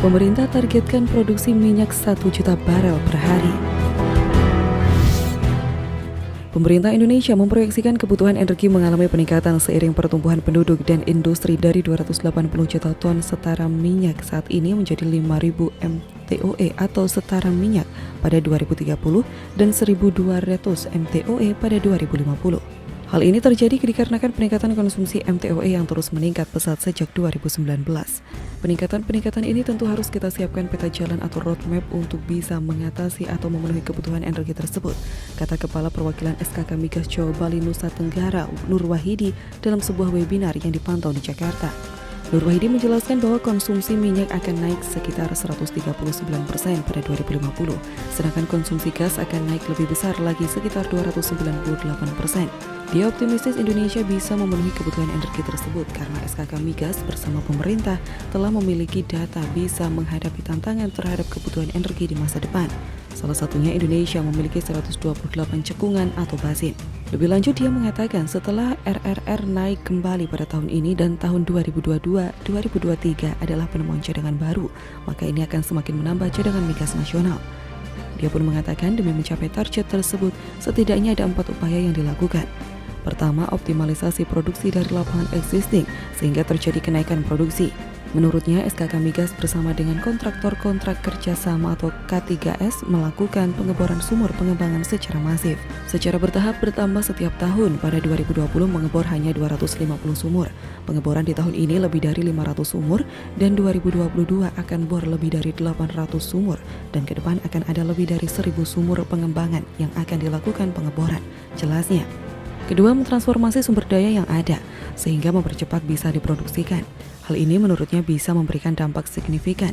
Pemerintah targetkan produksi minyak 1 juta barel per hari. Pemerintah Indonesia memproyeksikan kebutuhan energi mengalami peningkatan seiring pertumbuhan penduduk dan industri dari 280 juta ton setara minyak saat ini menjadi 5.000 MTOE atau setara minyak pada 2030 dan 1.200 MTOE pada 2050. Hal ini terjadi dikarenakan peningkatan konsumsi MTOE yang terus meningkat pesat sejak 2019. Peningkatan ini tentu harus kita siapkan peta jalan atau roadmap untuk bisa mengatasi atau memenuhi kebutuhan energi tersebut, kata Kepala Perwakilan SKK Migas Jawa Bali Nusa Tenggara, Nur Wahidi, dalam sebuah webinar yang dipantau di Jakarta. Nur Wahidi menjelaskan bahwa konsumsi minyak akan naik sekitar 139% pada 2050, sedangkan konsumsi gas akan naik lebih besar lagi sekitar 298%. Dia optimistis Indonesia bisa memenuhi kebutuhan energi tersebut karena SKK Migas bersama pemerintah telah memiliki data bisa menghadapi tantangan terhadap kebutuhan energi di masa depan. Salah satunya Indonesia memiliki 128 cekungan atau basin. Lebih lanjut dia mengatakan setelah RRR naik kembali pada tahun ini dan tahun 2022-2023 adalah penemuan cadangan baru, maka ini akan semakin menambah cadangan migas nasional. Dia pun mengatakan demi mencapai target tersebut setidaknya ada 4 upaya yang dilakukan. Pertama, optimalisasi produksi dari lapangan existing sehingga terjadi kenaikan produksi. Menurutnya, SKK Migas bersama dengan kontraktor kontrak kerjasama atau K3S melakukan pengeboran sumur pengembangan secara masif. Secara bertahap bertambah setiap tahun, pada 2020 mengebor hanya 250 sumur. Pengeboran di tahun ini lebih dari 500 sumur dan 2022 akan bor lebih dari 800 sumur dan ke depan akan ada lebih dari 1.000 sumur pengembangan yang akan dilakukan pengeboran. Jelasnya. Kedua, mentransformasi sumber daya yang ada, sehingga mempercepat bisa diproduksikan. Hal ini menurutnya bisa memberikan dampak signifikan.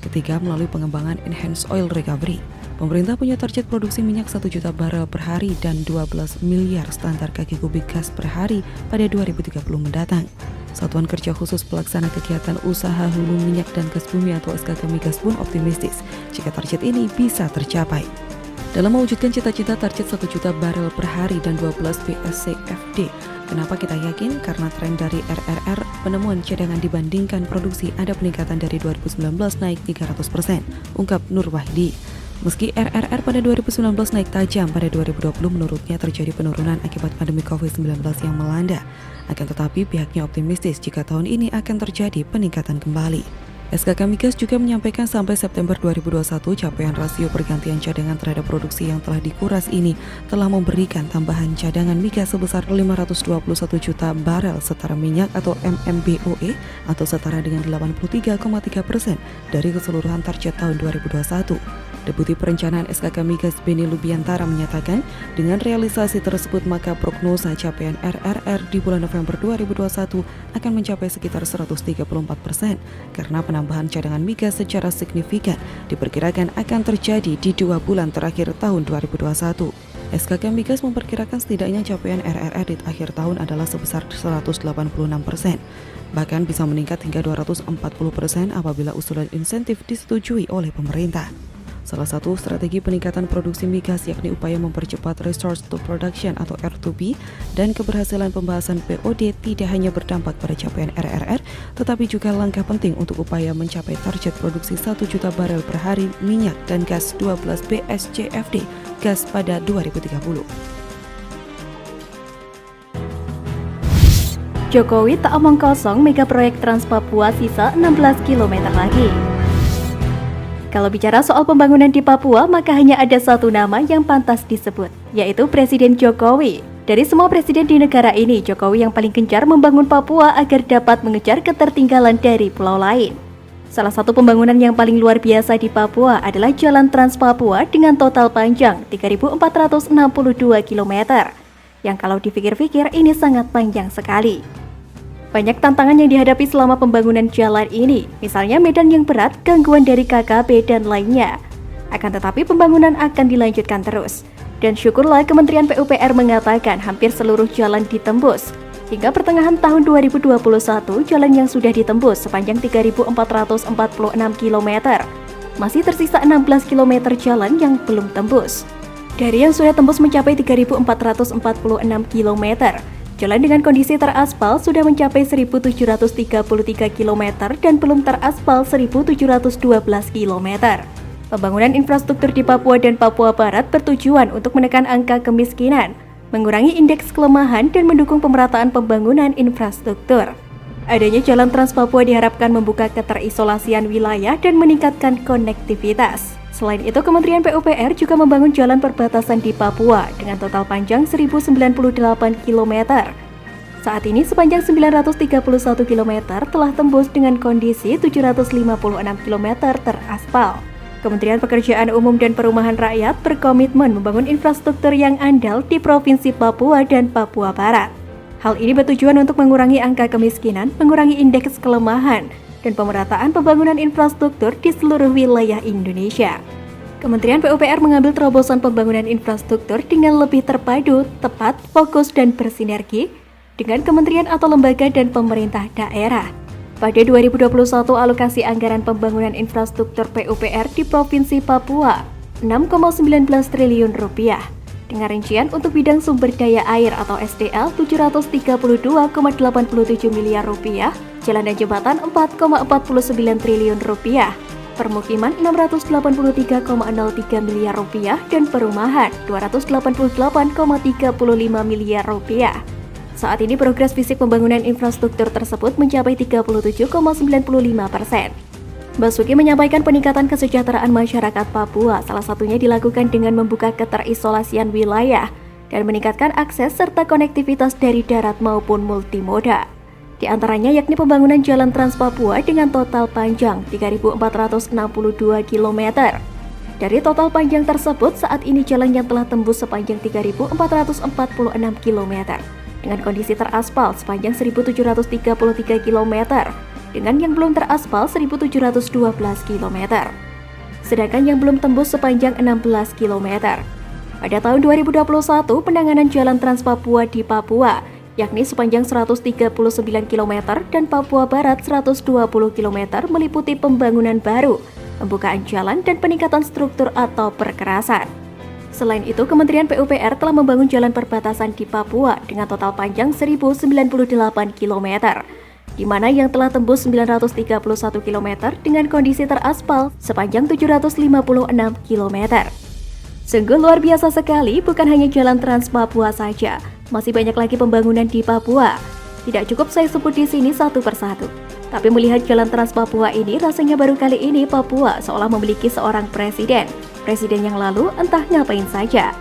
Ketiga, melalui pengembangan enhanced oil recovery. Pemerintah punya target produksi minyak 1 juta barel per hari dan 12 miliar standar kaki kubik gas per hari pada 2030 mendatang. Satuan Kerja Khusus Pelaksana Kegiatan Usaha Hulu Minyak dan Gas Bumi atau SKK Migas pun optimistis jika target ini bisa tercapai. Dalam mewujudkan cita-cita target 1 juta barel per hari dan 12 BSCFD, kenapa kita yakin? Karena tren dari RRR penemuan cadangan dibandingkan produksi ada peningkatan dari 2019 naik 300%, ungkap Nur Wahidi. Meski RRR pada 2019 naik tajam, pada 2020 menurutnya terjadi penurunan akibat pandemi COVID-19 yang melanda. Akan tetapi pihaknya optimistis jika tahun ini akan terjadi peningkatan kembali. SKK Migas juga menyampaikan sampai September 2021 capaian rasio pergantian cadangan terhadap produksi yang telah dikuras ini telah memberikan tambahan cadangan migas sebesar 521 juta barel setara minyak atau MMBOE atau setara dengan 83,3% dari keseluruhan target tahun 2021. Deputi Perencanaan SKK Migas Beni Lubiantara menyatakan dengan realisasi tersebut maka prognosa capaian RRR di bulan November 2021 akan mencapai sekitar 134% karena penambahan cadangan migas secara signifikan diperkirakan akan terjadi di 2 bulan terakhir tahun 2021. SKK Migas memperkirakan setidaknya capaian RRR di akhir tahun adalah sebesar 186%, bahkan bisa meningkat hingga 240% apabila usulan insentif disetujui oleh pemerintah. Salah satu strategi peningkatan produksi migas yakni upaya mempercepat resource to production atau R2P dan keberhasilan pembahasan POD tidak hanya berdampak pada capaian RRR tetapi juga langkah penting untuk upaya mencapai target produksi 1 juta barel per hari minyak dan gas 12 BSCFD gas pada 2030. Jokowi tak omong kosong, mega proyek Trans Papua sisa 16 km lagi. Kalau bicara soal pembangunan di Papua, maka hanya ada satu nama yang pantas disebut, yaitu Presiden Jokowi. Dari semua presiden di negara ini, Jokowi yang paling gencar membangun Papua agar dapat mengejar ketertinggalan dari pulau lain. Salah satu pembangunan yang paling luar biasa di Papua adalah Jalan Trans Papua dengan total panjang 3.462 km, yang kalau dipikir-pikir ini sangat panjang sekali. Banyak tantangan yang dihadapi selama pembangunan jalan ini, misalnya medan yang berat, gangguan dari KKP, dan lainnya. Akan tetapi pembangunan akan dilanjutkan terus. Dan syukurlah Kementerian PUPR mengatakan hampir seluruh jalan ditembus. Hingga pertengahan tahun 2021, jalan yang sudah ditembus sepanjang 3.446 km. Masih tersisa 16 km jalan yang belum tembus. Dari yang sudah tembus mencapai 3.446 km, Jalan dengan kondisi teraspal sudah mencapai 1.733 km dan belum teraspal 1.712 km. Pembangunan infrastruktur di Papua dan Papua Barat bertujuan untuk menekan angka kemiskinan, mengurangi indeks kelemahan, dan mendukung pemerataan pembangunan infrastruktur. Adanya Jalan Trans Papua diharapkan membuka keterisolasian wilayah dan meningkatkan konektivitas. Selain itu, Kementerian PUPR juga membangun jalan perbatasan di Papua dengan total panjang 1.098 km. Saat ini sepanjang 931 km telah tembus dengan kondisi 756 km teraspal. Kementerian Pekerjaan Umum dan Perumahan Rakyat berkomitmen membangun infrastruktur yang andal di Provinsi Papua dan Papua Barat. Hal ini bertujuan untuk mengurangi angka kemiskinan, mengurangi indeks kelemahan, dan pemerataan pembangunan infrastruktur di seluruh wilayah Indonesia. Kementerian PUPR mengambil terobosan pembangunan infrastruktur dengan lebih terpadu, tepat, fokus, dan bersinergi dengan kementerian atau lembaga dan pemerintah daerah. Pada 2021, alokasi anggaran pembangunan infrastruktur PUPR di Provinsi Papua 6,19 triliun rupiah, dengan rincian untuk bidang sumber daya air atau SDA 732,87 miliar rupiah, jalan dan jembatan 4,49 triliun rupiah, permukiman 683,03 miliar rupiah, dan perumahan 288,35 miliar rupiah. Saat ini progres fisik pembangunan infrastruktur tersebut mencapai 37,95%. Basuki menyampaikan peningkatan kesejahteraan masyarakat Papua salah satunya dilakukan dengan membuka keterisolasian wilayah dan meningkatkan akses serta konektivitas dari darat maupun multimoda. Di antaranya yakni pembangunan Jalan Trans Papua dengan total panjang 3.462 km. Dari total panjang tersebut, saat ini jalan yang telah tembus sepanjang 3.446 km dengan kondisi teraspal sepanjang 1.733 km, dengan yang belum teraspal 1.712 km. Sedangkan yang belum tembus sepanjang 16 km. Pada tahun 2021, penanganan Jalan Trans Papua di Papua, yakni sepanjang 139 km dan Papua Barat 120 km meliputi pembangunan baru, pembukaan jalan, dan peningkatan struktur atau perkerasan. Selain itu, Kementerian PUPR telah membangun jalan perbatasan di Papua dengan total panjang 1.098 km, di mana yang telah tembus 931 km dengan kondisi teraspal sepanjang 756 km. Sungguh luar biasa sekali, bukan hanya Jalan Trans Papua saja, masih banyak lagi pembangunan di Papua. Tidak cukup saya sebut di sini satu persatu. Tapi melihat Jalan Trans Papua ini, rasanya baru kali ini Papua seolah memiliki seorang presiden. Presiden yang lalu entah ngapain saja.